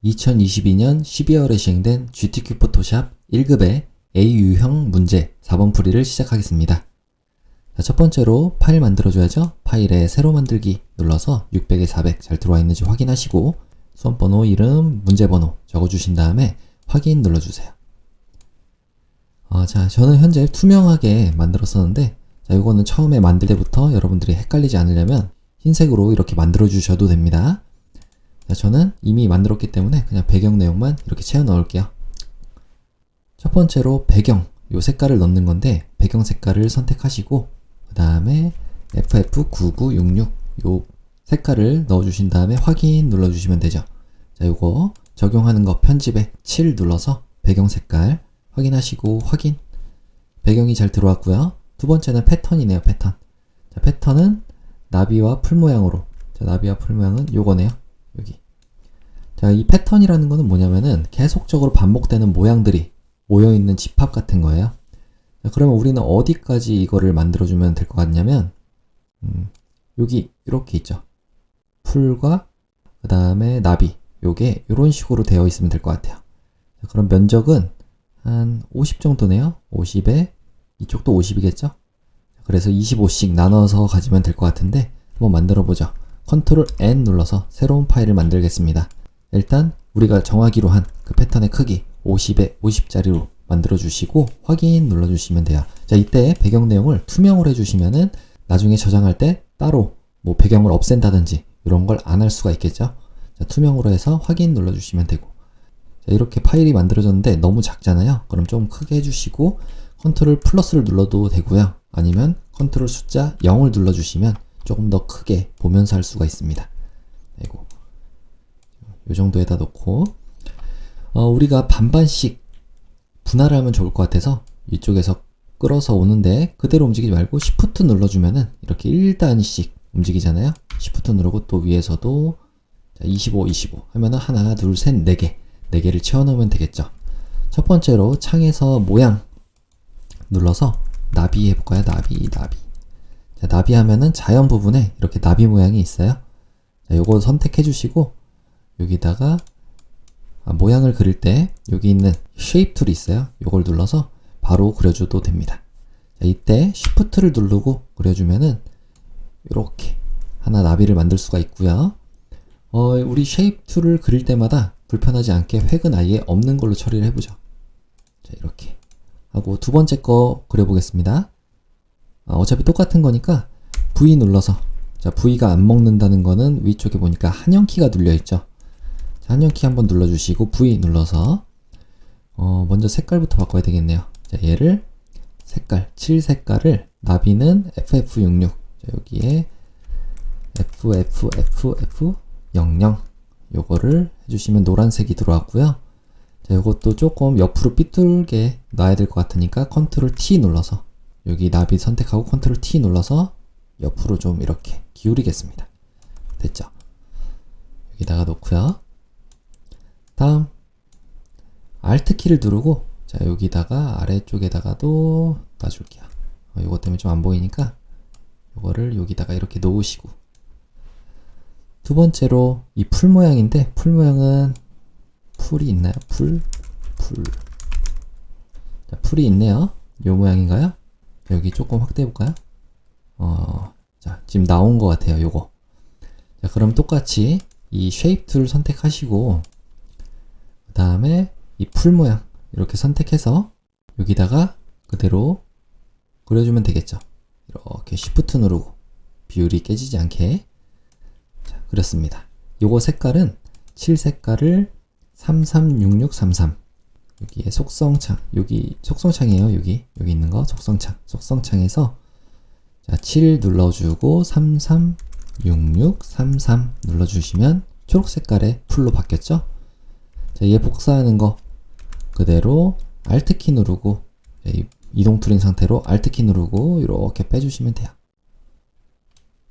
2022년 12월에 시행된 GTQ 포토샵 1급의 A 유형 문제 4번 풀이를 시작하겠습니다. 자, 첫 번째로 파일 만들어줘야죠. 파일에 새로 만들기 눌러서 600에 400 잘 들어와 있는지 확인하시고 수험번호, 이름, 문제번호 적어주신 다음에 확인 눌러주세요. 자, 저는 현재 투명하게 만들었었는데 자, 이거는 처음에 만들 때부터 여러분들이 헷갈리지 않으려면 흰색으로 이렇게 만들어 주셔도 됩니다. 자, 저는 이미 만들었기 때문에 그냥 배경 내용만 이렇게 채워 넣을게요. 첫 번째로 배경, 요 색깔을 넣는 건데 배경 색깔을 선택하시고 그 다음에 FF9966 요 색깔을 넣어주신 다음에 확인 눌러주시면 되죠. 자, 요거 적용하는 거 편집에 7 눌러서 배경 색깔 확인하시고 확인. 배경이 잘 들어왔고요. 두 번째는 패턴이네요. 패턴. 자, 패턴은 나비와 풀 모양으로. 자, 나비와 풀 모양은 요거네요. 여기. 자, 이 패턴이라는 거는 뭐냐면은 계속적으로 반복되는 모양들이 모여있는 집합 같은 거예요. 자, 그러면 우리는 어디까지 이거를 만들어주면 될 것 같냐면 여기 이렇게 있죠. 풀과 그 다음에 나비. 요게 이런 식으로 되어 있으면 될 것 같아요. 자, 그럼 면적은 한 50 정도네요. 50에 이쪽도 50이겠죠? 그래서 25씩 나눠서 가지면 될 것 같은데 한번 만들어 보죠. 컨트롤 N 눌러서 새로운 파일을 만들겠습니다. 일단 우리가 정하기로 한 그 패턴의 크기 50에 50짜리로 만들어 주시고 확인 눌러 주시면 돼요. 자, 이때 배경 내용을 투명으로 해주시면은 나중에 저장할 때 따로 뭐 배경을 없앤다든지 이런 걸 안 할 수가 있겠죠. 자, 투명으로 해서 확인 눌러 주시면 되고. 자, 이렇게 파일이 만들어졌는데 너무 작잖아요. 그럼 좀 크게 해주시고 컨트롤 플러스를 눌러도 되고요. 아니면 컨트롤 숫자 0을 눌러주시면 조금 더 크게 보면서 할 수가 있습니다. 아이고. 요 정도에다 놓고 우리가 반반씩 분할을 하면 좋을 것 같아서 이쪽에서 끌어서 오는데 그대로 움직이지 말고 Shift 눌러주면은 이렇게 1단씩 움직이잖아요. Shift 누르고 또 위에서도 25, 25 하면은 하나, 둘, 셋, 4개 4개를 채워넣으면 되겠죠. 첫 번째로 창에서 모양 눌러서 나비 해볼까요? 나비. 자, 나비 하면은 자연 부분에 이렇게 나비 모양이 있어요. 자, 요거 선택해 주시고 여기다가 모양을 그릴 때 여기 있는 쉐입 툴이 있어요. 요걸 눌러서 바로 그려줘도 됩니다. 자, 이때 Shift를 누르고 그려주면은 이렇게 하나 나비를 만들 수가 있고요. 우리 쉐입 툴을 그릴 때마다 불편하지 않게 획은 아예 없는 걸로 처리를 해보죠. 자, 이렇게 하고 두 번째 거 그려보겠습니다. 어차피 똑같은 거니까 V 눌러서, 자, V가 안 먹는다는 거는 위쪽에 보니까 한영키가 눌려있죠. 자, 한영키 한번 눌러주시고 V 눌러서 먼저 색깔부터 바꿔야 되겠네요. 자, 얘를 색깔, 7 색깔을 나비는 FF66. 자, 여기에 FFFF00 요거를 해주시면 노란색이 들어왔고요. 자, 요것도 조금 옆으로 삐뚤게 놔야 될 것 같으니까 컨트롤 T 눌러서 여기 나비 선택하고 컨트롤 T 눌러서 옆으로 좀 이렇게 기울이겠습니다. 됐죠? 여기다가 놓고요. 다음 Alt 키를 누르고 자, 여기다가 아래쪽에다가도 놔줄게요. 요거 때문에 좀 안 보이니까 요거를 여기다가 이렇게 놓으시고 두 번째로 이 풀 모양인데 풀 모양은 풀이 있나요? 풀. 자, 풀이 있네요. 요 모양인가요? 여기 조금 확대해 볼까요? 자, 지금 나온 것 같아요. 요거. 자, 그럼 똑같이 이 쉐입 툴 선택하시고 그 다음에 이 풀 모양 이렇게 선택해서 여기다가 그대로 그려주면 되겠죠. 이렇게 Shift 누르고 비율이 깨지지 않게. 자, 그렸습니다. 요거 색깔은 7 색깔을 336633 여기에 속성창, 여기 속성창이에요. 여기 있는 거 속성창에서 자, 7 눌러주고 336633 눌러주시면 초록 색깔의 풀로 바뀌었죠. 자, 얘 복사하는 거 그대로 Alt 키 누르고 이동 툴인 상태로 Alt 키 누르고 이렇게 빼주시면 돼요.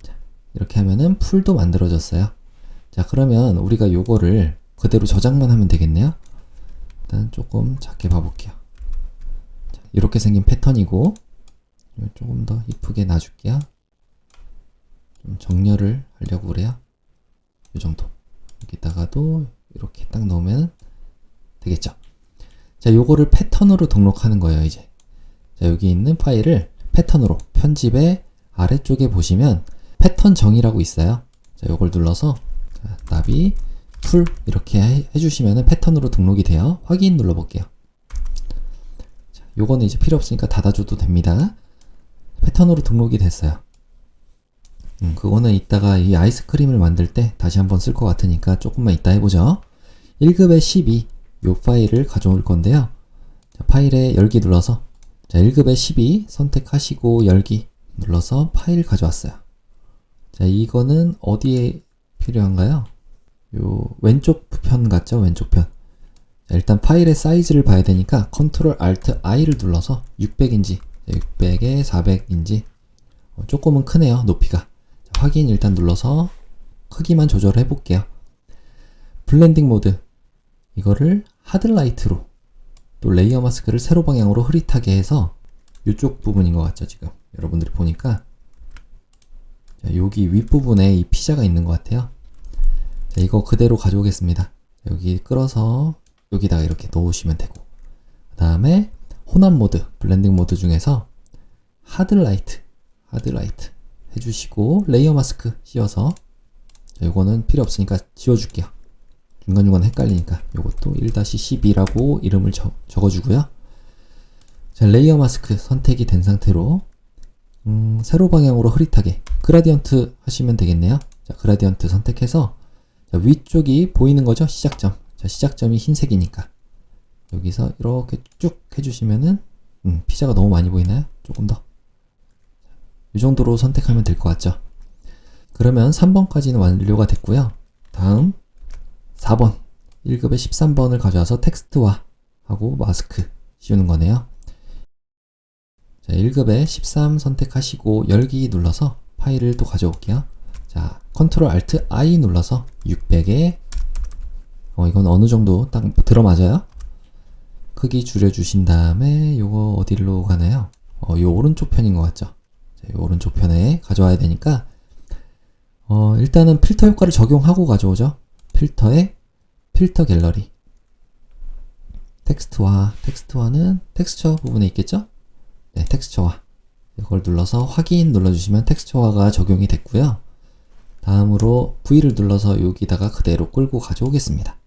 자, 이렇게 하면은 풀도 만들어졌어요. 자, 그러면 우리가 요거를 그대로 저장만 하면 되겠네요. 일단 조금 작게 봐볼게요. 자, 이렇게 생긴 패턴이고 조금 더 이쁘게 놔줄게요. 좀 정렬을 하려고 그래요. 이 정도. 여기다가도 이렇게 딱 넣으면 되겠죠. 자, 요거를 패턴으로 등록하는 거예요, 이제. 자, 여기 있는 파일을 패턴으로 편집의 아래쪽에 보시면 패턴 정의라고 있어요. 자, 요걸 눌러서 자, 나비 풀 이렇게 해주시면 패턴으로 등록이 돼요. 확인 눌러볼게요. 자, 요거는 이제 필요 없으니까 닫아줘도 됩니다. 패턴으로 등록이 됐어요. 그거는 이따가 이 아이스크림을 만들 때 다시 한번 쓸 것 같으니까 조금만 이따 해보죠. 1급의 12 요 파일을 가져올 건데요. 자, 파일에 열기 눌러서 자, 1급의 12 선택하시고 열기 눌러서 파일 가져왔어요. 자, 이거는 어디에 필요한가요? 요 왼쪽 편 같죠? 왼쪽 편. 자, 일단 파일의 사이즈를 봐야 되니까 Ctrl Alt I를 눌러서 600인지 600에 400인지 조금은 크네요, 높이가. 자, 확인 일단 눌러서 크기만 조절해 볼게요. 블렌딩 모드 이거를 하드라이트로 또 레이어 마스크를 세로 방향으로 흐릿하게 해서 이쪽 부분인 것 같죠, 지금 여러분들이 보니까. 자, 여기 윗부분에 이 피자가 있는 것 같아요. 자, 이거 그대로 가져오겠습니다. 여기 끌어서 여기다가 이렇게 넣으시면 되고, 그 다음에 혼합 모드, 블렌딩 모드 중에서 하드라이트 해주시고 레이어 마스크 씌워서, 자, 이거는 필요 없으니까 지워줄게요. 중간중간 헷갈리니까 이것도 1-12라고 이름을 적어주고요. 자, 레이어 마스크 선택이 된 상태로 세로 방향으로 흐릿하게 그라디언트 하시면 되겠네요. 자, 그라디언트 선택해서 자, 위쪽이 보이는 거죠? 시작점. 자, 시작점이 흰색이니까 여기서 이렇게 쭉 해주시면은 피자가 너무 많이 보이나요? 조금 더. 이 정도로 선택하면 될 것 같죠? 그러면 3번까지는 완료가 됐고요. 다음 4번 1급의 13번을 가져와서 텍스트화 하고 마스크 씌우는 거네요. 자, 1급의 13 선택하시고 열기 눌러서 파일을 또 가져올게요. 자, Ctrl Alt I 눌러서 600에 이건 어느 정도 딱 들어맞아요. 크기 줄여주신 다음에 요거 어디로 가나요? 요 오른쪽 편인 것 같죠? 자, 요 오른쪽 편에 가져와야 되니까 일단은 필터 효과를 적용하고 가져오죠. 필터에 필터 갤러리 텍스트화는 텍스처 부분에 있겠죠? 네, 텍스처화 이걸 눌러서 확인 눌러주시면 텍스처화가 적용이 됐고요. 다음으로 V를 눌러서 여기다가 그대로 끌고 가져오겠습니다.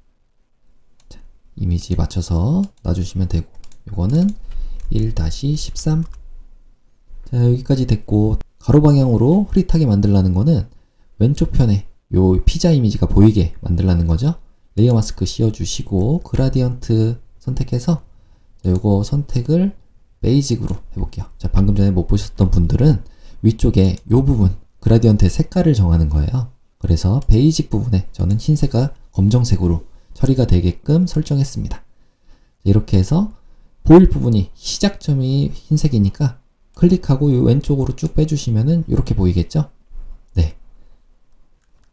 자, 이미지 맞춰서 놔주시면 되고, 이거는 1-13. 자, 여기까지 됐고, 가로 방향으로 흐릿하게 만들라는 거는 왼쪽 편에 요 피자 이미지가 보이게 만들라는 거죠. 레이어 마스크 씌워주시고 그라디언트 선택해서 요거 선택을 베이직으로 해볼게요. 자, 방금 전에 못 보셨던 분들은 위쪽에 요 부분 그라디언트의 색깔을 정하는 거예요. 그래서 베이직 부분에 저는 흰색과 검정색으로 처리가 되게끔 설정했습니다. 이렇게 해서 보일 부분이 시작점이 흰색이니까 클릭하고 요 왼쪽으로 쭉 빼주시면은 이렇게 보이겠죠? 네.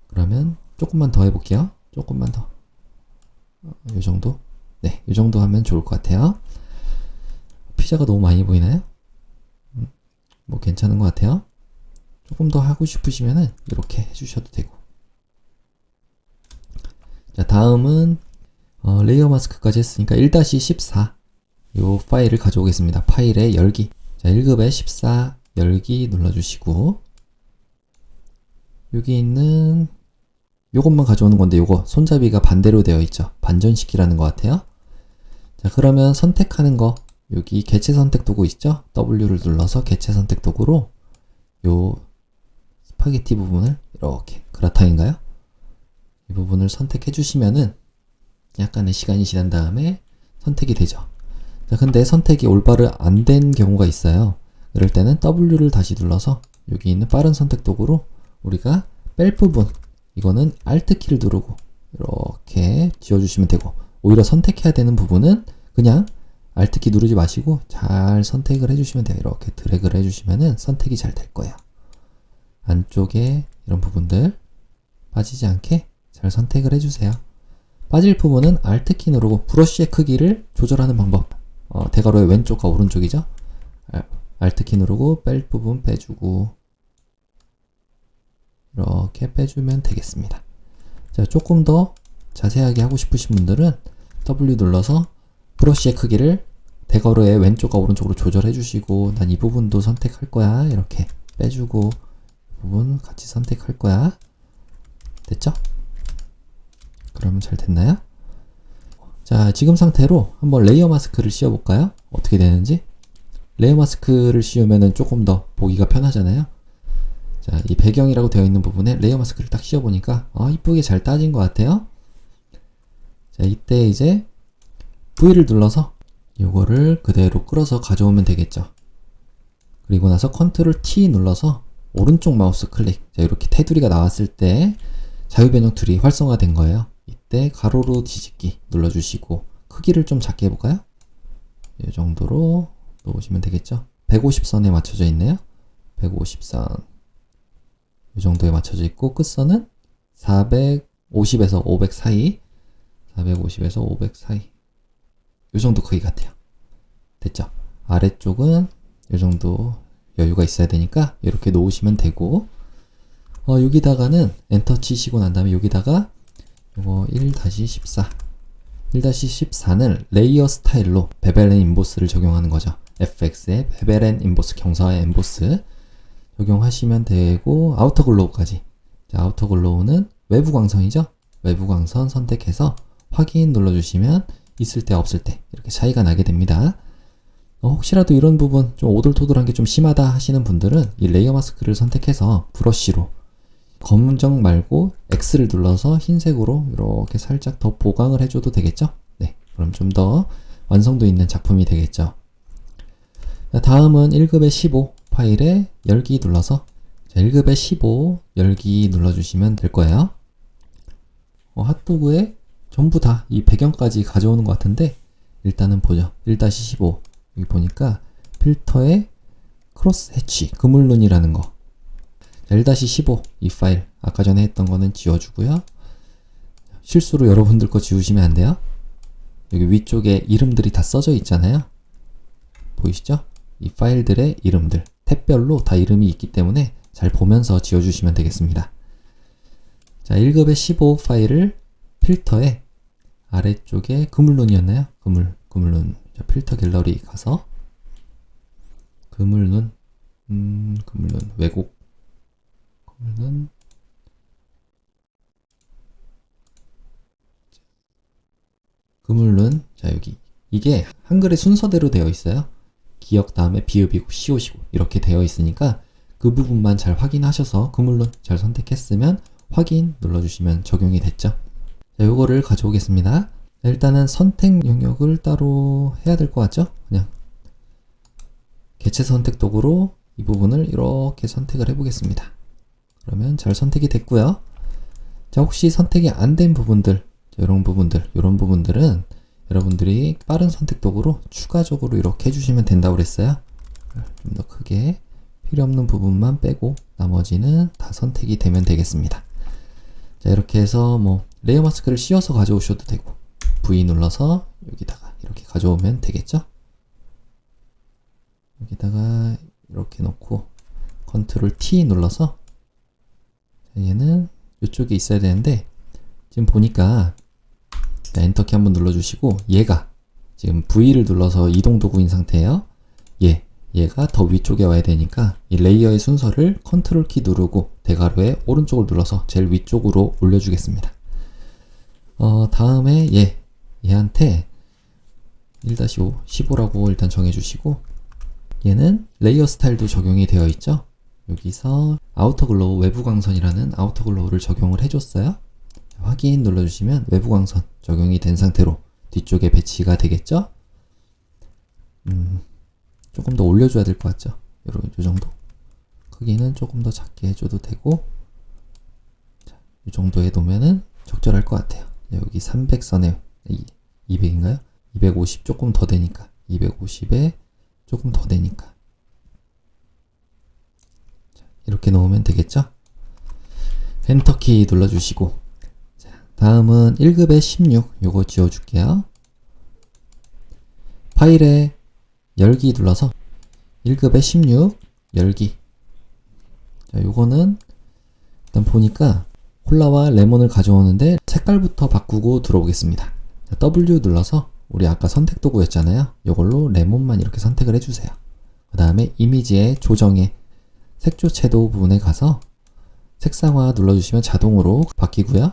그러면 조금만 더 해볼게요. 조금만 더. 요 정도? 네, 요 정도 하면 좋을 것 같아요. 피자가 너무 많이 보이나요? 뭐 괜찮은 것 같아요. 조금 더 하고 싶으시면은 이렇게 해주셔도 되고. 자, 다음은 레이어 마스크까지 했으니까 1-14 요 파일을 가져오겠습니다. 파일에 열기. 자, 1급에 14 열기 눌러주시고, 여기 있는 요것만 가져오는 건데 요거 손잡이가 반대로 되어 있죠. 반전시키라는 것 같아요. 자, 그러면 선택하는 거 여기 개체 선택 도구 있죠? W를 눌러서 개체 선택 도구로 요 스파게티 부분을 이렇게, 그라탕인가요? 이 부분을 선택해 주시면은 약간의 시간이 지난 다음에 선택이 되죠. 자, 근데 선택이 올바로 안 된 경우가 있어요. 그럴 때는 W를 다시 눌러서 여기 있는 빠른 선택 도구로 우리가 뺄 부분, 이거는 Alt 키를 누르고 이렇게 지워주시면 되고, 오히려 선택해야 되는 부분은 그냥 Alt 키 누르지 마시고 잘 선택을 해주시면 돼요. 이렇게 드래그를 해주시면은 선택이 잘 될 거예요. 안쪽에 이런 부분들 빠지지 않게 잘 선택을 해주세요. 빠질 부분은 Alt 키 누르고 브러쉬의 크기를 조절하는 방법. 대괄호의 왼쪽과 오른쪽이죠. Alt 키 누르고 뺄 부분 빼주고 이렇게 빼주면 되겠습니다. 자, 조금 더 자세하게 하고 싶으신 분들은 W 눌러서 브러쉬의 크기를 대괄호의 왼쪽과 오른쪽으로 조절해 주시고, 난 이 부분도 선택할 거야. 이렇게 빼주고, 이 부분 같이 선택할 거야. 됐죠? 그러면 잘 됐나요? 자, 지금 상태로 한번 레이어 마스크를 씌워볼까요? 어떻게 되는지? 레이어 마스크를 씌우면은 조금 더 보기가 편하잖아요? 자, 이 배경이라고 되어 있는 부분에 레이어 마스크를 딱 씌워보니까, 이쁘게 잘 따진 것 같아요? 자, 이때 이제 V를 눌러서 이거를 그대로 끌어서 가져오면 되겠죠. 그리고 나서 컨트롤 T 눌러서 오른쪽 마우스 클릭. 자, 이렇게 테두리가 나왔을 때 자유변형 툴이 활성화된 거예요. 이때 가로로 뒤집기 눌러주시고 크기를 좀 작게 해볼까요? 이 정도로 놓으시면 되겠죠. 150선에 맞춰져 있네요. 150선 이 정도에 맞춰져 있고, 끝선은 450에서 500 사이, 450에서 500 사이, 이 정도 크기 같아요. 됐죠? 아래쪽은 이 정도 여유가 있어야 되니까 이렇게 놓으시면 되고, 여기다가는 엔터 치시고 난 다음에 여기다가 이거 1-14 1-14는 레이어 스타일로 베벨 앤 인보스를 적용하는 거죠. FX에 베벨 앤 인보스, 경사의 인보스 적용하시면 되고, 아우터 글로우까지. 자, 아우터 글로우는 외부 광선이죠. 외부 광선 선택해서 확인 눌러주시면 있을 때 없을 때 이렇게 차이가 나게 됩니다. 혹시라도 이런 부분 좀 오돌토돌한 게 좀 심하다 하시는 분들은 이 레이어 마스크를 선택해서 브러쉬로 검정 말고 X를 눌러서 흰색으로 이렇게 살짝 더 보강을 해줘도 되겠죠? 네, 그럼 좀 더 완성도 있는 작품이 되겠죠. 다음은 1급의 15 파일에 열기 눌러서, 자, 1급의 15 열기 눌러주시면 될 거예요. 핫도그에 전부 다 이 배경까지 가져오는 것 같은데, 일단은 보죠. 1-15 여기 보니까 필터에 크로스 해치 그물눈이라는 거. 1-15 이 파일 아까 전에 했던 거는 지워주고요. 실수로 여러분들 거 지우시면 안 돼요. 여기 위쪽에 이름들이 다 써져 있잖아요. 보이시죠? 이 파일들의 이름들 탭별로 다 이름이 있기 때문에 잘 보면서 지워주시면 되겠습니다. 자, 1급의 15 파일을 필터에 아래쪽에 그물눈이었나요? 그물눈. 자, 필터 갤러리 가서 그물눈 왜곡 그물눈. 자, 여기 이게 한글의 순서대로 되어 있어요. 기역 다음에 비읍이고 시옷이고 이렇게 되어 있으니까 그 부분만 잘 확인하셔서 그물눈 잘 선택했으면 확인 눌러주시면 적용이 됐죠. 자, 요거를 가져오겠습니다. 일단은 선택 영역을 따로 해야 될 것 같죠? 그냥 개체 선택 도구로 이 부분을 이렇게 선택을 해보겠습니다. 그러면 잘 선택이 됐고요. 자, 혹시 선택이 안 된 부분들, 이런 부분들은 여러분들이 빠른 선택 도구로 추가적으로 이렇게 해주시면 된다고 그랬어요. 좀 더 크게 필요 없는 부분만 빼고 나머지는 다 선택이 되면 되겠습니다. 자, 이렇게 해서 레이어 마스크를 씌워서 가져오셔도 되고, V 눌러서 여기다가 이렇게 가져오면 되겠죠? 여기다가 이렇게 놓고 컨트롤 T 눌러서, 얘는 이쪽에 있어야 되는데 지금 보니까, 엔터키 한번 눌러주시고, 얘가 지금 V를 눌러서 이동 도구인 상태예요. 얘가 더 위쪽에 와야 되니까 이 레이어의 순서를 컨트롤 키 누르고 대괄호의 오른쪽을 눌러서 제일 위쪽으로 올려주겠습니다. 다음에 얘한테 1-5, 15라고 일단 정해주시고, 얘는 레이어 스타일도 적용이 되어 있죠. 여기서 아우터 글로우 외부 광선이라는 아우터 글로우를 적용을 해줬어요. 확인 눌러주시면 외부 광선 적용이 된 상태로 뒤쪽에 배치가 되겠죠. 조금 더 올려줘야 될 것 같죠. 요 정도. 크기는 조금 더 작게 해줘도 되고, 자, 이 정도에 놓으면은 적절할 것 같아요. 여기 300선에 200인가요? 250 조금 더 되니까, 250에 조금 더 되니까, 자, 이렇게 놓으면 되겠죠. 엔터키 눌러주시고, 자, 다음은 1급의 16 요거 지워줄게요. 파일에 열기 눌러서 1급의 16 열기. 자, 요거는 일단 보니까 콜라와 레몬을 가져오는데 색깔부터 바꾸고 들어오겠습니다. W 눌러서 우리 아까 선택 도구였잖아요. 이걸로 레몬만 이렇게 선택을 해주세요. 그 다음에 이미지의 조정에 색조 채도 부분에 가서 색상화 눌러주시면 자동으로 바뀌고요.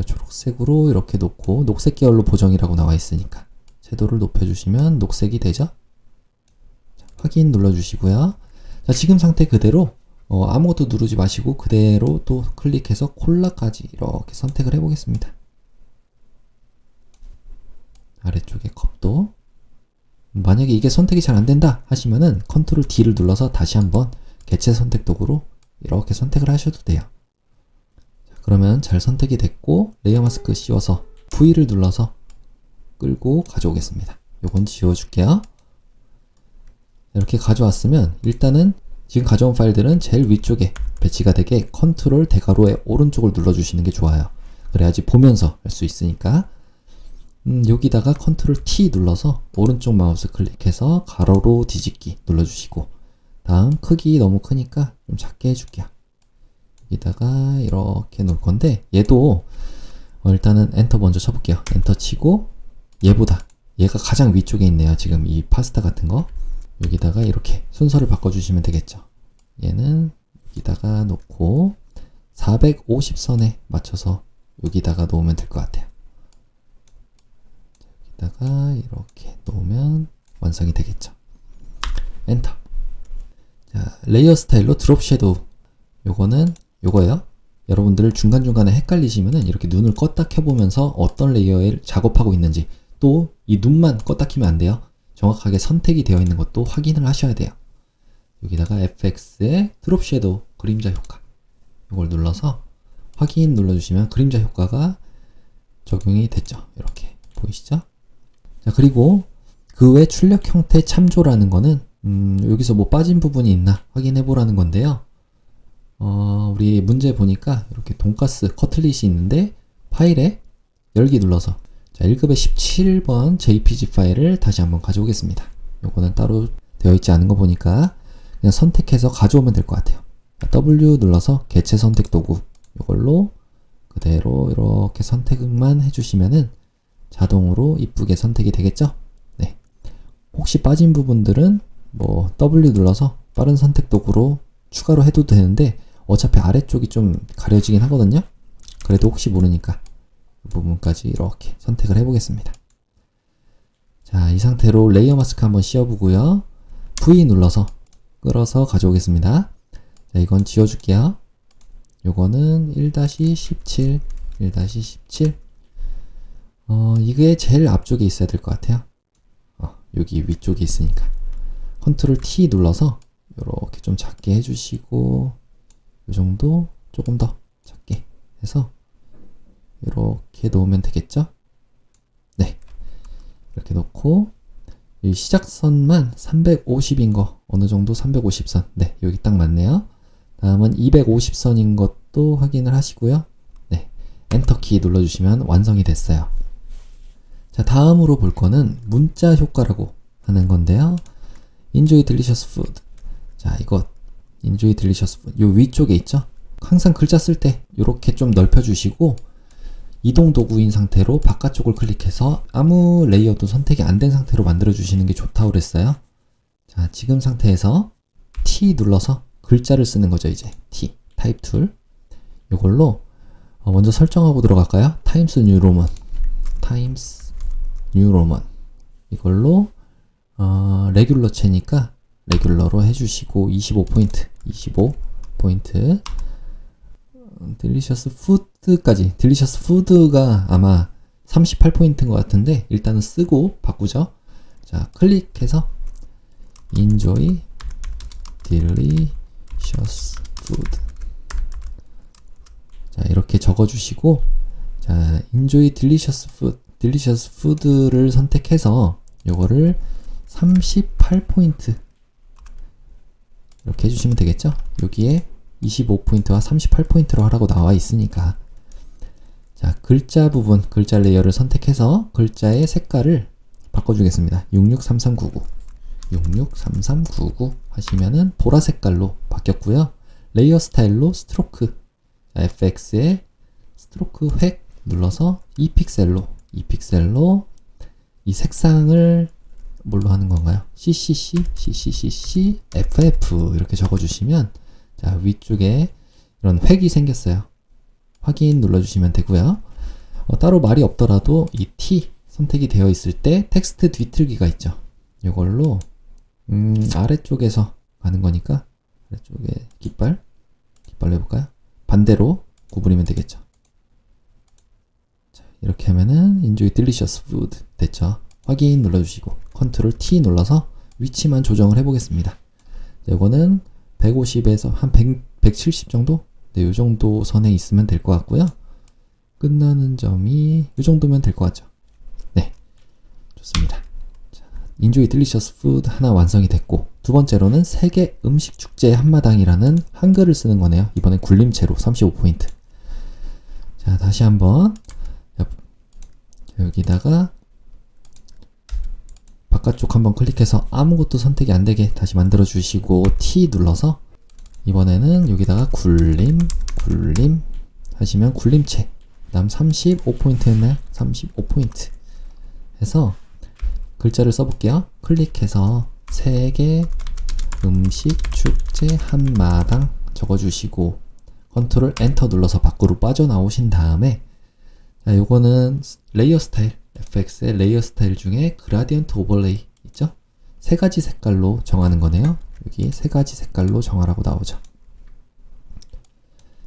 초록색으로 이렇게 놓고 녹색 계열로 보정이라고 나와 있으니까 채도를 높여주시면 녹색이 되죠. 자, 확인 눌러주시고요. 자, 지금 상태 그대로 아무것도 누르지 마시고 그대로 또 클릭해서 콜라까지 이렇게 선택을 해보겠습니다. 아래쪽에 컵도 만약에 이게 선택이 잘 안된다 하시면은 컨트롤 D를 눌러서 다시 한번 개체 선택 도구로 이렇게 선택을 하셔도 돼요. 자, 그러면 잘 선택이 됐고 레이어 마스크 씌워서 V를 눌러서 끌고 가져오겠습니다. 요건 지워줄게요. 이렇게 가져왔으면 일단은 지금 가져온 파일들은 제일 위쪽에 배치가 되게 컨트롤 대괄호의 오른쪽을 눌러주시는 게 좋아요. 그래야지 보면서 할 수 있으니까. 여기다가 컨트롤 T 눌러서 오른쪽 마우스 클릭해서 가로로 뒤집기 눌러주시고 다음 크기 너무 크니까 좀 작게 해줄게요. 여기다가 이렇게 놓을 건데 얘도 일단은 엔터 먼저 쳐볼게요. 엔터 치고 얘가 가장 위쪽에 있네요. 지금 이 파스타 같은 거 여기다가 이렇게 순서를 바꿔주시면 되겠죠. 얘는 여기다가 놓고 450선에 맞춰서 여기다가 놓으면 될 것 같아요. 여기다가 이렇게 놓으면 완성이 되겠죠. 엔터. 자, 레이어 스타일로 드롭 섀도우. 요거예요. 여러분들 중간중간에 헷갈리시면은 이렇게 눈을 껐다 켜보면서 어떤 레이어에 작업하고 있는지 또 이 눈만 껐다 키면 안 돼요. 정확하게 선택이 되어 있는 것도 확인을 하셔야 돼요. 여기다가 FX의 드롭 섀도우 그림자 효과 이걸 눌러서 확인 눌러주시면 그림자 효과가 적용이 됐죠. 이렇게 보이시죠? 자, 그리고 그 외 출력 형태 참조라는 거는 여기서 뭐 빠진 부분이 있나 확인해 보라는 건데요. 우리 문제 보니까 이렇게 돈가스 커틀릿이 있는데 파일에 열기 눌러서 자, 1급의 17번 JPG 파일을 다시 한번 가져오겠습니다. 요거는 따로 되어 있지 않은 거 보니까 그냥 선택해서 가져오면 될 것 같아요. W 눌러서 개체 선택 도구 이걸로 그대로 이렇게 선택만 해주시면은 자동으로 이쁘게 선택이 되겠죠? 네. 혹시 빠진 부분들은 뭐 W 눌러서 빠른 선택 도구로 추가로 해도 되는데 어차피 아래쪽이 좀 가려지긴 하거든요? 그래도 혹시 모르니까 이 부분까지 이렇게 선택을 해보겠습니다. 자, 이 상태로 레이어 마스크 한번 씌워보고요. V 눌러서 끌어서 가져오겠습니다. 자, 이건 지워줄게요. 요거는 1-17, 1-17. 이게 제일 앞쪽에 있어야 될 것 같아요. 여기 위쪽에 있으니까. 컨트롤 T 눌러서 이렇게 좀 작게 해주시고, 이 정도 조금 더 작게 해서 이렇게 놓으면 되겠죠? 네. 이렇게 놓고, 이 시작선만 350인 거, 어느 정도 350선. 네, 여기 딱 맞네요. 다음은 250선인 것도 확인을 하시고요. 네. 엔터키 눌러주시면 완성이 됐어요. 자, 다음으로 볼 거는 문자 효과라고 하는 건데요. Enjoy delicious food. 자, 이거 Enjoy delicious food. 요 위쪽에 있죠? 항상 글자 쓸 때 이렇게 좀 넓혀주시고 이동 도구인 상태로 바깥쪽을 클릭해서 아무 레이어도 선택이 안 된 상태로 만들어 주시는 게 좋다고 그랬어요. 자, 지금 상태에서 T 눌러서 글자를 쓰는 거죠. 이제 T 타입 툴 이걸로 먼저 설정하고 들어갈까요? 타임스 뉴 로먼 이걸로 레귤러 채니까 레귤러로 해주시고 25포인트 딜리셔스 푸드까지. 딜리셔스 푸드가 아마 38포인트인 것 같은데 일단은 쓰고 바꾸죠. 자, 클릭해서 Enjoy delicious food. 자, 이렇게 적어주시고, 자, Enjoy delicious food를 선택해서 요거를 38포인트 이렇게 해주시면 되겠죠? 여기에 25포인트와 38포인트로 하라고 나와 있으니까. 자, 글자 부분, 글자 레이어를 선택해서 글자의 색깔을 바꿔주겠습니다. 663399 하시면은 보라 색깔로 바뀌었고요. 레이어 스타일로 스트로크. fx에 스트로크 획 눌러서 2픽셀로 이 색상을 뭘로 하는 건가요? CCC, FF 이렇게 적어주시면 자 위쪽에 이런 획이 생겼어요. 확인 눌러주시면 되고요. 따로 말이 없더라도 이 T 선택이 되어 있을 때 텍스트 뒤틀기가 있죠. 이걸로 아래쪽에서 가는 거니까 아래쪽에 깃발로 해볼까요? 반대로 구부리면 되겠죠. 자, 이렇게 하면은 Enjoy Delicious Food 됐죠. 확인 눌러주시고 컨트롤 T 눌러서 위치만 조정을 해보겠습니다. 이거는 150에서 한 170 정도? 네, 이 정도 선에 있으면 될 것 같고요. 끝나는 점이 이 정도면 될 것 같죠. 네, 좋습니다. 자, Enjoy Delicious Food 하나 완성이 됐고, 두 번째로는 세계 음식 축제의 한마당이라는 한글을 쓰는 거네요. 이번엔 굴림체로 35포인트. 자, 다시 한번 여기다가 바깥쪽 한번 클릭해서 아무것도 선택이 안 되게 다시 만들어 주시고 T 눌러서 이번에는 여기다가 굴림 하시면 굴림체 그 다음 35포인트 했나요? 35포인트 해서 글자를 써볼게요. 클릭해서 세계 음식 축제 한마당 적어주시고 컨트롤 엔터 눌러서 밖으로 빠져나오신 다음에 자, 요거는 레이어 스타일 FX의 레이어 스타일 중에 그라디언트 오버레이 있죠? 세 가지 색깔로 정하는 거네요. 여기 세 가지 색깔로 정하라고 나오죠.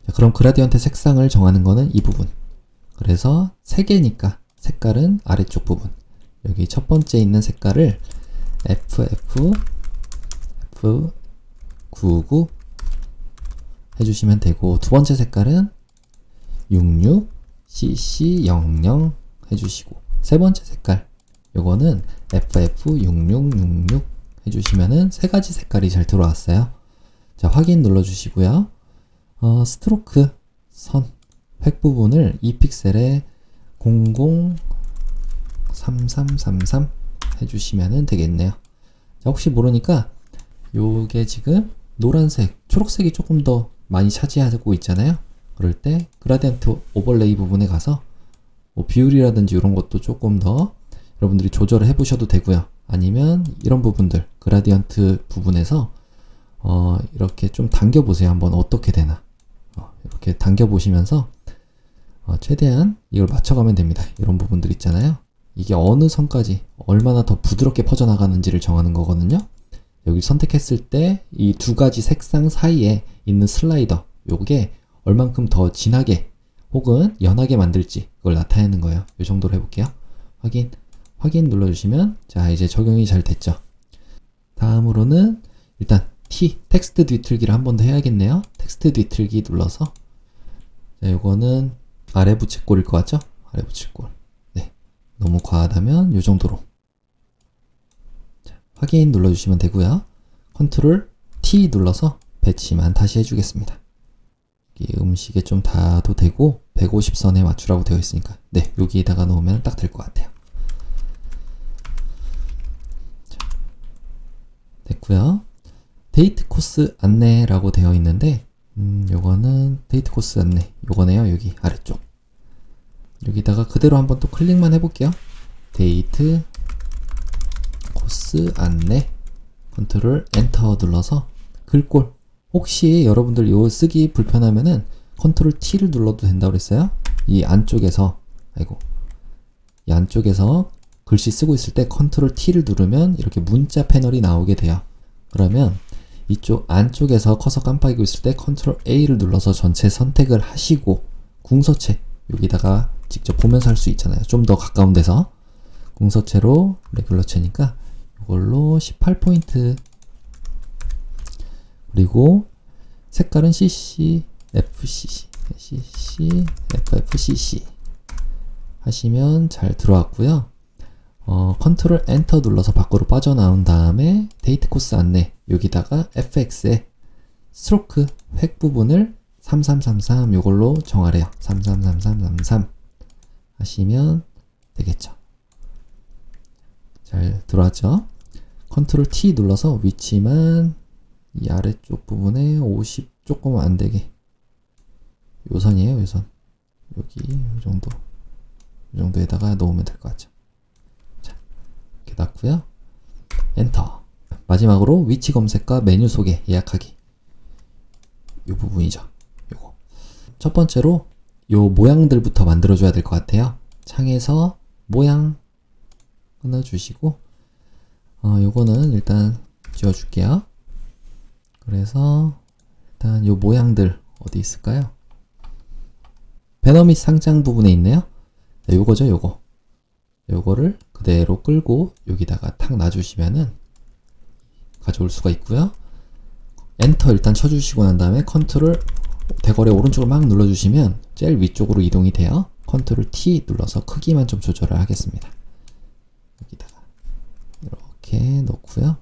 자, 그럼 그라디언트 색상을 정하는 거는 이 부분. 그래서 세 개니까 색깔은 아래쪽 부분. 여기 첫 번째 있는 색깔을 F99 해주시면 되고, 두 번째 색깔은 66 CC00 해주시고, 세 번째 색깔 요거는 FF6666 해주시면은 세 가지 색깔이 잘 들어왔어요. 자, 확인 눌러주시고요. 스트로크 선 획 부분을 2픽셀에 003333 해주시면은 되겠네요. 자, 혹시 모르니까 요게 지금 노란색, 초록색이 조금 더 많이 차지하고 있잖아요. 그럴 때 그라디언트 오버레이 부분에 가서 뭐 비율이라든지 이런 것도 조금 더 여러분들이 조절을 해보셔도 되고요. 아니면 이런 부분들 그라디언트 부분에서 이렇게 좀 당겨보세요. 한번 어떻게 되나. 이렇게 당겨보시면서 최대한 이걸 맞춰가면 됩니다. 이런 부분들 있잖아요. 이게 어느 선까지 얼마나 더 부드럽게 퍼져나가는지를 정하는 거거든요. 여기 선택했을 때 이 두 가지 색상 사이에 있는 슬라이더 요게 얼만큼 더 진하게 혹은 연하게 만들지 그걸 나타내는 거예요. 이 정도로 해볼게요. 확인 눌러주시면 자, 이제 적용이 잘 됐죠. 다음으로는 일단 T 텍스트 뒤틀기를 한 번 더 해야겠네요. 텍스트 뒤틀기 눌러서 자, 요거는 아래 부채꼴일 것 같죠? 아래 부채꼴. 네, 너무 과하다면 이 정도로. 자, 확인 눌러주시면 되고요. 컨트롤 T 눌러서 배치만 다시 해주겠습니다. 이 음식에 좀 닿아도 되고 150선에 맞추라고 되어 있으니까 네, 여기에다가 놓으면 딱 될 것 같아요. 자, 됐고요. 데이트 코스 안내라고 되어 있는데 요거는 데이트 코스 안내 요거네요. 여기 아래쪽 여기다가 그대로 한번 또 클릭만 해볼게요. 데이트 코스 안내 컨트롤 엔터 눌러서 글꼴 혹시 여러분들 요 쓰기 불편하면은 컨트롤 T를 눌러도 된다고 그랬어요. 이 안쪽에서 이 안쪽에서 글씨 쓰고 있을 때 컨트롤 T를 누르면 이렇게 문자 패널이 나오게 돼요. 그러면 이쪽 안쪽에서 커서 깜빡이고 있을 때 컨트롤 A를 눌러서 전체 선택을 하시고 궁서체 여기다가 직접 보면서 할 수 있잖아요. 좀 더 가까운 데서 궁서체로 레귤러체니까 이걸로 18포인트 그리고 색깔은 CC, FFCC 하시면 잘 들어왔고요. 컨트롤 엔터 눌러서 밖으로 빠져나온 다음에 데이트 코스 안내 여기다가 FX에 스트로크 획 부분을 3333 요걸로 정하래요. 333333 하시면 되겠죠. 잘 들어왔죠? 컨트롤 T 눌러서 위치만 이 아래쪽 부분에 50 조금 안되게 요 선이에요, 요 선. 여기 요 정도. 이 정도에다가 놓으면 될 것 같죠. 자, 이렇게 놨고요. 엔터. 마지막으로 위치 검색과 메뉴 소개 예약하기. 이 부분이죠. 요거. 첫 번째로 요 모양들부터 만들어줘야 될 것 같아요. 창에서 모양 끊어주시고, 요거는 일단 지워줄게요. 그래서 일단 요 모양들 어디 있을까요? 배너 및 상장 부분에 있네요. 네, 요거죠, 요거. 요거를 그대로 끌고 여기다가 탁 놔주시면은 가져올 수가 있고요. 엔터 일단 쳐주시고 난 다음에 컨트롤 대괄호 오른쪽을 막 눌러주시면 제일 위쪽으로 이동이 돼요. 컨트롤 T 눌러서 크기만 좀 조절을 하겠습니다. 여기다가 이렇게 놓고요.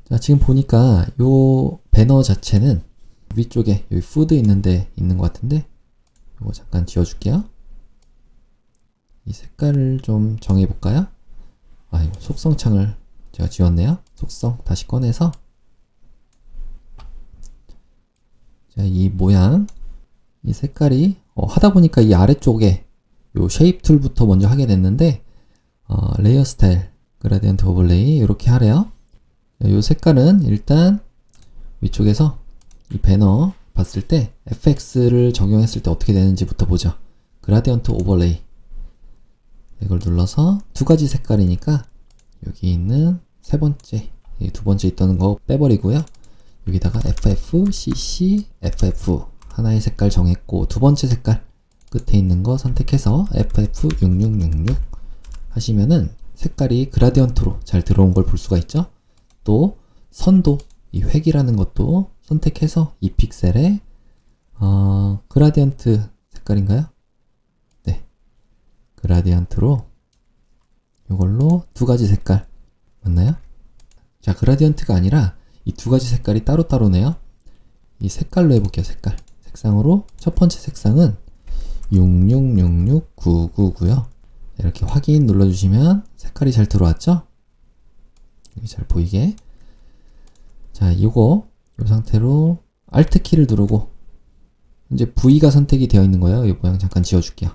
자, 지금 보니까 요 배너 자체는 위쪽에 여기 푸드 있는데 있는 것 같은데 이거 잠깐 지워줄게요. 이 색깔을 좀 정해볼까요? 이거 속성 창을 제가 지웠네요. 속성 다시 꺼내서 자, 이 모양 이 색깔이 하다 보니까 이 아래쪽에 요 쉐입 툴부터 먼저 하게 됐는데 레이어 스타일 그라디언트 오버레이 이렇게 하래요. 요 색깔은 일단 위쪽에서 이 배너 봤을 때 FX를 적용했을 때 어떻게 되는지부터 보죠. 그라디언트 오버레이 이걸 눌러서 두 가지 색깔이니까 여기 있는 세 번째, 두 번째 있던 거 빼버리고요. 여기다가 FF, CC, FF 하나의 색깔 정했고 두 번째 색깔 끝에 있는 거 선택해서 FF6666 하시면은 색깔이 그라디언트로 잘 들어온 걸 볼 수가 있죠. 또 선도, 이 획이라는 것도 선택해서 이 픽셀에 그라디언트 색깔인가요? 네, 그라디언트로 이걸로 두 가지 색깔 맞나요? 자, 그라디언트가 아니라 이 두 가지 색깔이 따로따로네요. 이 색깔로 해볼게요. 색상으로 첫 번째 색상은 6666999고요. 이렇게 확인 눌러주시면 색깔이 잘 들어왔죠? 여기 잘 보이게. 자, 요거 이 상태로 Alt 키를 누르고 이제 V가 선택이 되어 있는 거예요. 이 모양 잠깐 지워줄게요.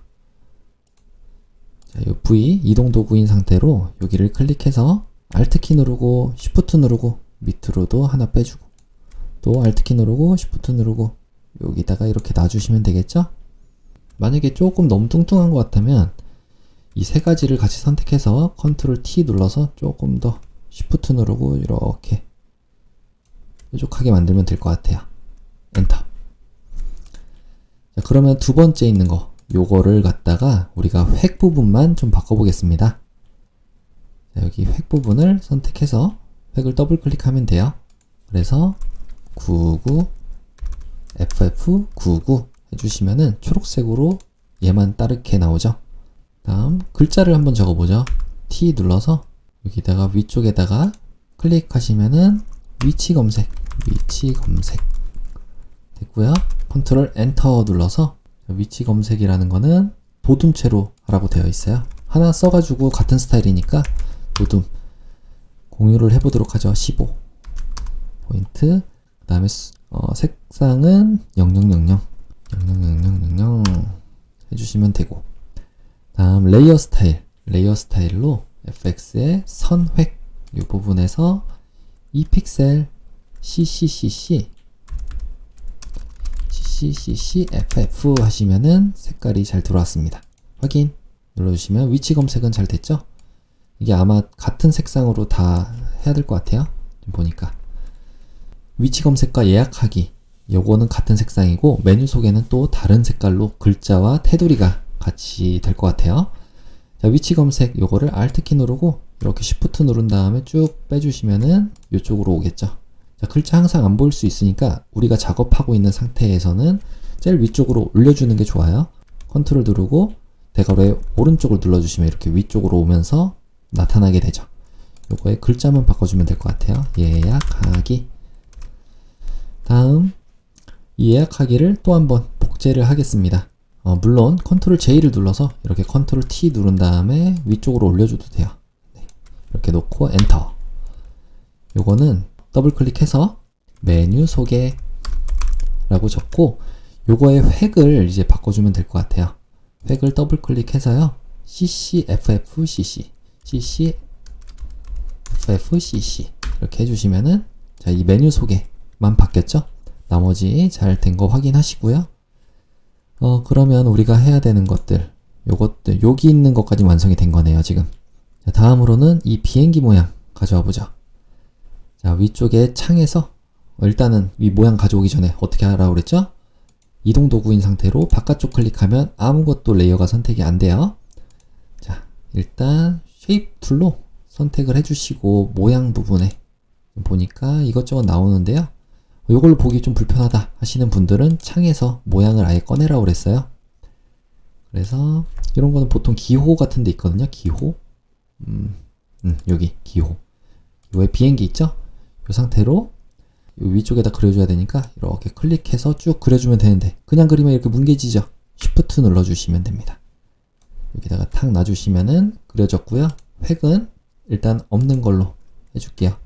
자, 이 V 이동 도구인 상태로 여기를 클릭해서 Alt 키 누르고 Shift 누르고 밑으로도 하나 빼주고 또 Alt 키 누르고 Shift 누르고 여기다가 이렇게 놔주시면 되겠죠? 만약에 조금 너무 뚱뚱한 것 같다면 이 세 가지를 같이 선택해서 Ctrl T 눌러서 조금 더 Shift 누르고 이렇게 뾰족하게 만들면 될 것 같아요. 엔터. 자, 그러면 두 번째 있는 거 요거를 갖다가 우리가 획 부분만 좀 바꿔보겠습니다. 자, 여기 획 부분을 선택해서 획을 더블 클릭하면 돼요. 그래서 99 FF99 해주시면은 초록색으로 얘만 따르게 나오죠. 다음 글자를 한번 적어보죠. T 눌러서 여기다가 위쪽에다가 클릭하시면은 위치 검색 됐고요. 컨트롤 엔터 눌러서 위치 검색이라는 거는 도둠체로 하라고 되어 있어요. 하나 써가지고 같은 스타일이니까 도둠 공유를 해보도록 하죠. 15 포인트. 그 다음에 색상은 0000 해주시면 되고, 다음 레이어 스타일로 fx의 선획 이 부분에서 이 픽셀 CC FF 하시면은 색깔이 잘 들어왔습니다. 확인 눌러주시면 위치 검색은 잘 됐죠? 이게 아마 같은 색상으로 다 해야 될 것 같아요. 지금 보니까 위치 검색과 예약하기 요거는 같은 색상이고 메뉴 소개는 또 다른 색깔로 글자와 테두리가 같이 될 것 같아요. 자, 위치 검색 요거를 Alt 키 누르고 이렇게 Shift 누른 다음에 쭉 빼주시면은 이쪽으로 오겠죠. 자, 글자 항상 안 보일 수 있으니까 우리가 작업하고 있는 상태에서는 제일 위쪽으로 올려주는 게 좋아요. 컨트롤 누르고 대괄호의 오른쪽을 눌러주시면 이렇게 위쪽으로 오면서 나타나게 되죠. 요거의 글자만 바꿔주면 될 것 같아요. 예약하기. 다음 이 예약하기를 또 한번 복제를 하겠습니다. 물론 컨트롤 J를 눌러서 이렇게 컨트롤 T 누른 다음에 위쪽으로 올려줘도 돼요. 네, 이렇게 놓고 엔터. 요거는 더블 클릭해서 메뉴 소개 라고 적고 요거의 획을 이제 바꿔주면 될 것 같아요. 획을 더블 클릭해서요. CCFFCC CCFFCC 이렇게 해주시면은 자, 이 메뉴 소개만 바뀌었죠? 나머지 잘 된 거 확인하시고요. 그러면 우리가 해야 되는 것들, 요것들, 여기 있는 것까지 완성이 된 거네요, 지금. 자, 다음으로는 이 비행기 모양 가져와 보죠. 자, 위쪽에 창에서, 일단은 이 모양 가져오기 전에 어떻게 하라고 그랬죠? 이동 도구인 상태로 바깥쪽 클릭하면 아무것도 레이어가 선택이 안 돼요. 자, 일단 쉐입 툴로 선택을 해주시고, 모양 부분에 보니까 이것저것 나오는데요. 이걸로 보기 좀 불편하다 하시는 분들은 창에서 모양을 아예 꺼내라고 그랬어요. 그래서 이런 거는 보통 기호 같은 데 있거든요. 기호. 여기 기호. 왜 비행기 있죠? 이 상태로 이 위쪽에다 그려줘야 되니까 이렇게 클릭해서 쭉 그려주면 되는데 그냥 그리면 이렇게 뭉개지죠. Shift 눌러주시면 됩니다. 여기다가 탁 놔주시면은 그려졌고요. 획은 일단 없는 걸로 해줄게요.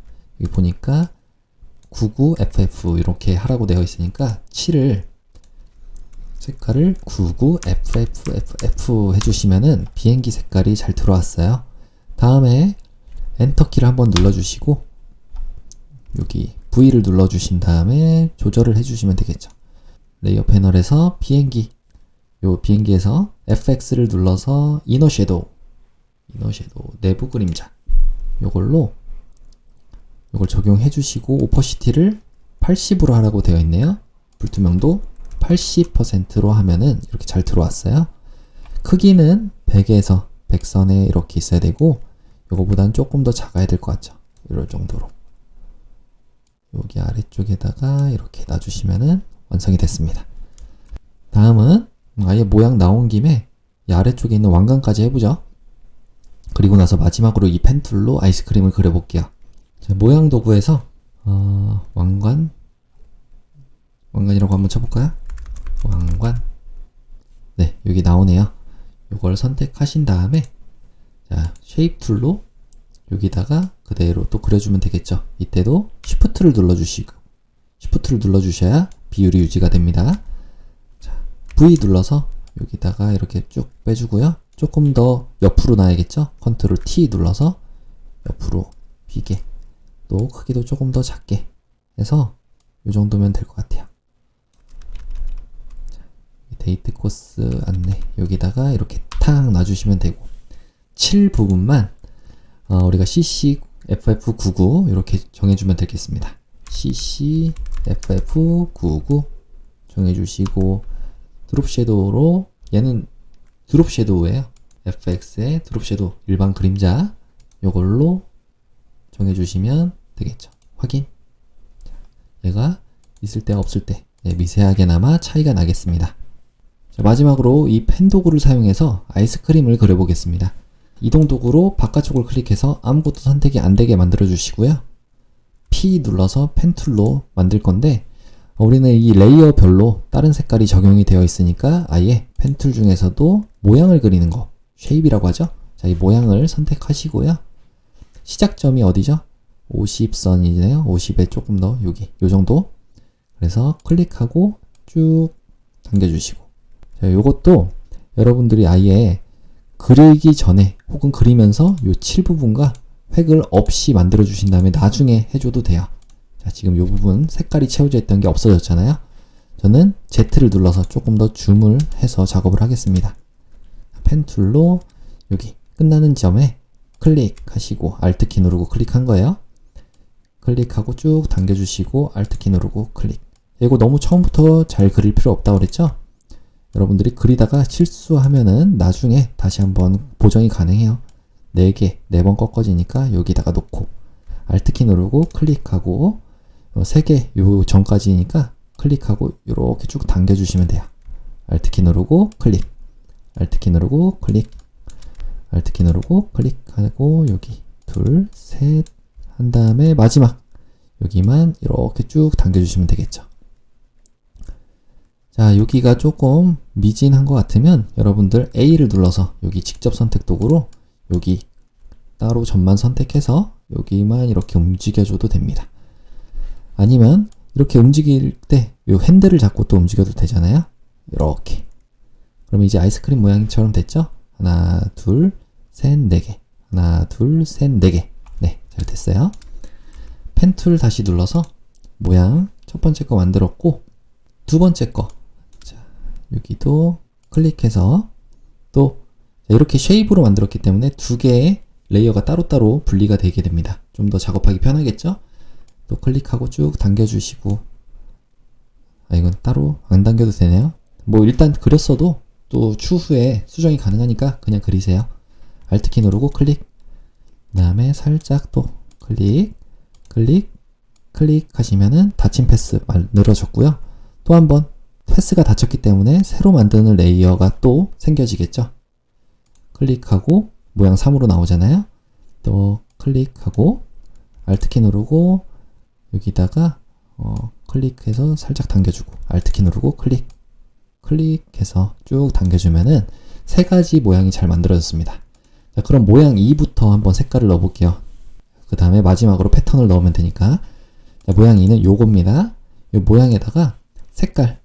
여기 보니까 99FF 이렇게 하라고 되어 있으니까 7을 색깔을 99FFF 해주시면은 비행기 색깔이 잘 들어왔어요. 다음에 엔터키를 한번 눌러주시고 여기 V를 눌러주신 다음에 조절을 해주시면 되겠죠. 레이어 패널에서 비행기, 요 비행기에서 FX를 눌러서 이너 섀도우 내부 그림자 요걸로 이걸 적용해 주시고 오퍼시티를 80으로 하라고 되어 있네요. 불투명도 80%로 하면은 이렇게 잘 들어왔어요. 크기는 100에서 100선에 이렇게 있어야 되고 이거보단 조금 더 작아야 될 것 같죠. 이럴 정도로 여기 아래쪽에다가 이렇게 놔주시면은 완성이 됐습니다. 다음은 아예 모양 나온 김에 이 아래쪽에 있는 왕관까지 해보죠. 그리고 나서 마지막으로 이 펜 툴로 아이스크림을 그려볼게요. 자, 모양 도구에서 왕관이라고 한번 쳐볼까요? 왕관. 네, 여기 나오네요. 이걸 선택하신 다음에 자, 쉐입 툴로 여기다가 그대로 또 그려주면 되겠죠. 이때도 Shift를 눌러주셔야 비율이 유지가 됩니다. 자, V 눌러서 여기다가 이렇게 쭉 빼주고요. 조금 더 옆으로 놔야겠죠. 컨트롤 T 눌러서 옆으로 비게 또 크기도 조금 더 작게 해서 이 정도면 될 것 같아요. 자, 데이트 코스 안내 여기다가 이렇게 탁 놔주시면 되고 7 부분만 우리가 CCFF99 이렇게 정해주면 되겠습니다. CCFF99 정해주시고 드롭 섀도우로 얘는 드롭 섀도우예요. FX의 드롭 섀도우 일반 그림자 요걸로 정해주시면 되겠죠. 확인. 얘가 있을 때 없을 때 미세하게나마 차이가 나겠습니다. 자, 마지막으로 이 펜 도구를 사용해서 아이스크림을 그려보겠습니다. 이동 도구로 바깥쪽을 클릭해서 아무것도 선택이 안 되게 만들어 주시고요. P 눌러서 펜 툴로 만들 건데 우리는 이 레이어별로 다른 색깔이 적용이 되어 있으니까 아예 펜 툴 중에서도 모양을 그리는 거 쉐입이라고 하죠. 자, 이 모양을 선택하시고요. 시작점이 어디죠? 50선이네요. 50에 조금 더 여기 요 정도. 그래서 클릭하고 쭉 당겨주시고 자, 요것도 여러분들이 아예 그리기 전에 혹은 그리면서 요 7 부분과 획을 없이 만들어 주신 다음에 나중에 해줘도 돼요. 자, 지금 요 부분 색깔이 채워져 있던 게 없어졌잖아요. 저는 Z를 눌러서 조금 더 줌을 해서 작업을 하겠습니다. 펜 툴로 여기 끝나는 점에 클릭하시고 Alt키 누르고 클릭한 거예요. 클릭하고 쭉 당겨주시고 Alt키 누르고 클릭. 이거 너무 처음부터 잘 그릴 필요 없다고 그랬죠? 여러분들이 그리다가 실수하면은 나중에 다시 한번 보정이 가능해요. 4개, 4번 꺾어지니까 여기다가 놓고 Alt키 누르고 클릭하고 3개 요 전까지니까 클릭하고 이렇게 쭉 당겨주시면 돼요. Alt키 누르고 클릭, Alt키 누르고 클릭, Alt키 누르고 클릭하고 여기 둘, 셋 한 다음에 마지막 여기만 이렇게 쭉 당겨주시면 되겠죠. 자, 여기가 조금 미진한 것 같으면 여러분들 A를 눌러서 여기 직접 선택 도구로 여기 따로 점만 선택해서 여기만 이렇게 움직여줘도 됩니다. 아니면 이렇게 움직일 때 이 핸들을 잡고 또 움직여도 되잖아요. 이렇게. 그럼 이제 아이스크림 모양처럼 됐죠? 하나, 둘, 셋, 네 개. 하나, 둘, 셋, 네 개. 네, 잘 됐어요. 펜 툴 다시 눌러서 모양 첫 번째 거 만들었고, 두 번째 거. 자, 여기도 클릭해서 또 이렇게 쉐입으로 만들었기 때문에 두 개의 레이어가 따로따로 분리가 되게 됩니다. 좀 더 작업하기 편하겠죠? 또 클릭하고 쭉 당겨주시고, 이건 따로 안 당겨도 되네요. 뭐 일단 그렸어도 또 추후에 수정이 가능하니까 그냥 그리세요. Alt키 누르고 클릭. 그 다음에 살짝 또 클릭, 클릭, 클릭 하시면은 닫힌 패스 늘어졌고요. 또 한번 패스가 닫혔기 때문에 새로 만드는 레이어가 또 생겨지겠죠. 클릭하고 모양 3으로 나오잖아요. 또 클릭하고 Alt키 누르고 여기다가 클릭해서 살짝 당겨주고 Alt키 누르고 클릭, 클릭해서 쭉 당겨주면은 세 가지 모양이 잘 만들어졌습니다. 자, 그럼 모양 2부터 한번 색깔을 넣어볼게요. 그 다음에 마지막으로 패턴을 넣으면 되니까. 자, 모양 2는 요겁니다. 요 모양에다가 색깔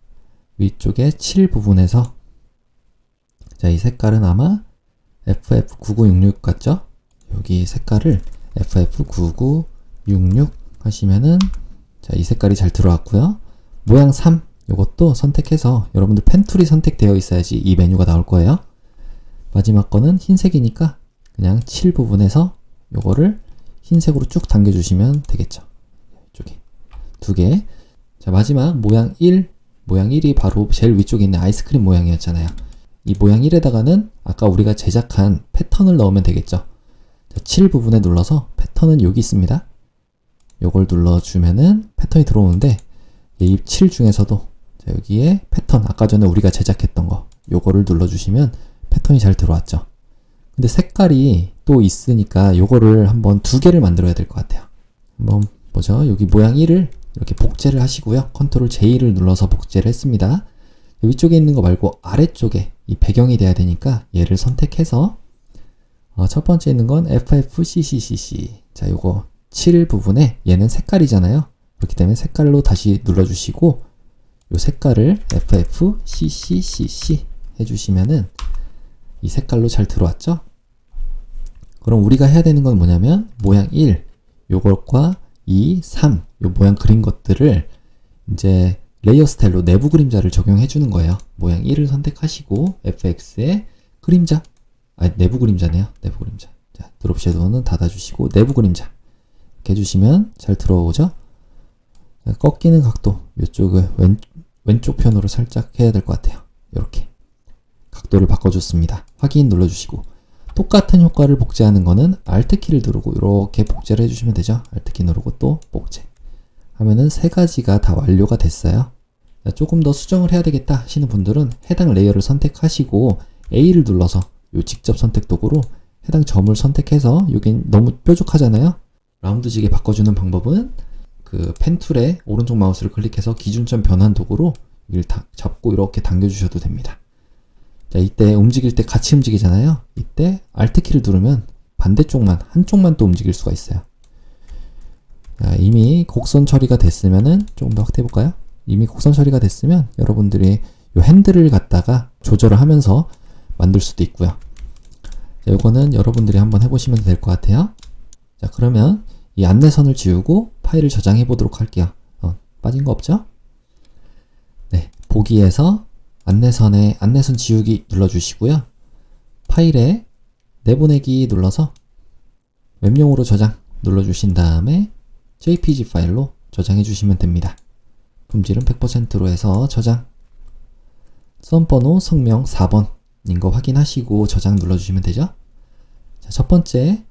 위쪽에 7 부분에서, 자, 이 색깔은 아마 FF9966 같죠? 여기 색깔을 FF9966 하시면은, 자, 이 색깔이 잘 들어왔고요. 모양 3 요것도 선택해서, 여러분들 펜툴이 선택되어 있어야지 이 메뉴가 나올 거예요. 마지막 거는 흰색이니까 그냥 7 부분에서 요거를 흰색으로 쭉 당겨주시면 되겠죠. 이쪽에 두 개. 자, 마지막 모양 1. 모양 1이 바로 제일 위쪽에 있는 아이스크림 모양이었잖아요. 이 모양 1에다가는 아까 우리가 제작한 패턴을 넣으면 되겠죠. 자, 7 부분에 눌러서 패턴은 여기 있습니다. 요걸 눌러주면은 패턴이 들어오는데, 이 7 중에서도 자, 여기에 패턴, 아까 전에 우리가 제작했던 거, 요거를 눌러주시면 패턴이 잘 들어왔죠. 근데 색깔이 또 있으니까 요거를 한번 두 개를 만들어야 될 것 같아요. 한번 보죠. 여기 모양 1을 이렇게 복제를 하시고요. 컨트롤 J를 눌러서 복제를 했습니다. 위쪽에 있는 거 말고 아래쪽에 이 배경이 돼야 되니까 얘를 선택해서 첫 번째 있는 건 FFCCCC. 자, 요거 7 부분에 얘는 색깔이잖아요. 그렇기 때문에 색깔로 다시 눌러주시고 요 색깔을 FFCCCC 해주시면은 이 색깔로 잘 들어왔죠? 그럼 우리가 해야 되는 건 뭐냐면 모양 1 요것과 2, 3 요 모양 그린 것들을 이제 레이어 스타일로 내부 그림자를 적용해 주는 거예요. 모양 1을 선택하시고 FX에 그림자, 내부 그림자네요. 내부 그림자. 자, 드롭 섀도우는 닫아주시고 내부 그림자 이렇게 해주시면 잘 들어오죠? 자, 꺾이는 각도 이쪽을 왼쪽 편으로 살짝 해야 될 것 같아요. 이렇게 각도를 바꿔줬습니다. 확인 눌러주시고, 똑같은 효과를 복제하는 거는 Alt키를 누르고 이렇게 복제를 해주시면 되죠. Alt키 누르고 또 복제 하면은 세 가지가 다 완료가 됐어요. 자, 조금 더 수정을 해야 되겠다 하시는 분들은 해당 레이어를 선택하시고 A를 눌러서 요 직접 선택 도구로 해당 점을 선택해서, 여긴 너무 뾰족하잖아요. 라운드지게 바꿔주는 방법은 그 펜 툴에 오른쪽 마우스를 클릭해서 기준점 변환 도구로 여기를 잡고 이렇게 당겨주셔도 됩니다. 자, 이때 움직일 때 같이 움직이잖아요. 이때 Alt키를 누르면 반대쪽만, 한쪽만 또 움직일 수가 있어요. 자, 이미 곡선 처리가 됐으면은 조금 더 확대해 볼까요? 이미 곡선 처리가 됐으면 여러분들이 요 핸들을 갖다가 조절을 하면서 만들 수도 있고요. 자, 요거는 여러분들이 한번 해보시면 될 것 같아요. 자, 그러면 이 안내선을 지우고 파일을 저장해 보도록 할게요. 빠진 거 없죠? 네, 보기에서 안내선에 안내선 지우기 눌러주시고요. 파일에 내보내기 눌러서 웹용으로 저장 눌러주신 다음에 JPG 파일로 저장해 주시면 됩니다. 품질은 100%로 해서 저장. 수험번호 성명 4번인 거 확인하시고 저장 눌러주시면 되죠. 자, 첫 번째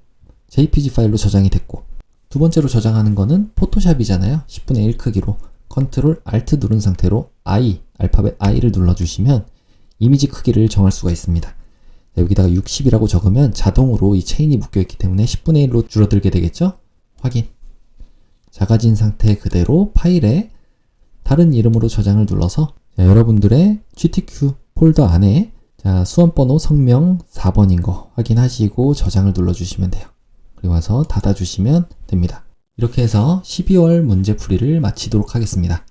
JPG 파일로 저장이 됐고, 두 번째로 저장하는 거는 포토샵이잖아요. 10분의 1 크기로 컨트롤 Alt 누른 상태로 I, 알파벳 I를 눌러주시면 이미지 크기를 정할 수가 있습니다. 자, 여기다가 60이라고 적으면 자동으로 이 체인이 묶여있기 때문에 10분의 1로 줄어들게 되겠죠? 확인. 작아진 상태 그대로 파일에 다른 이름으로 저장을 눌러서, 자, 여러분들의 GTQ 폴더 안에 자, 수험번호 성명 4번인 거 확인하시고 저장을 눌러주시면 돼요. 그리고 와서 닫아주시면 됩니다. 이렇게 해서 12월 문제풀이를 마치도록 하겠습니다.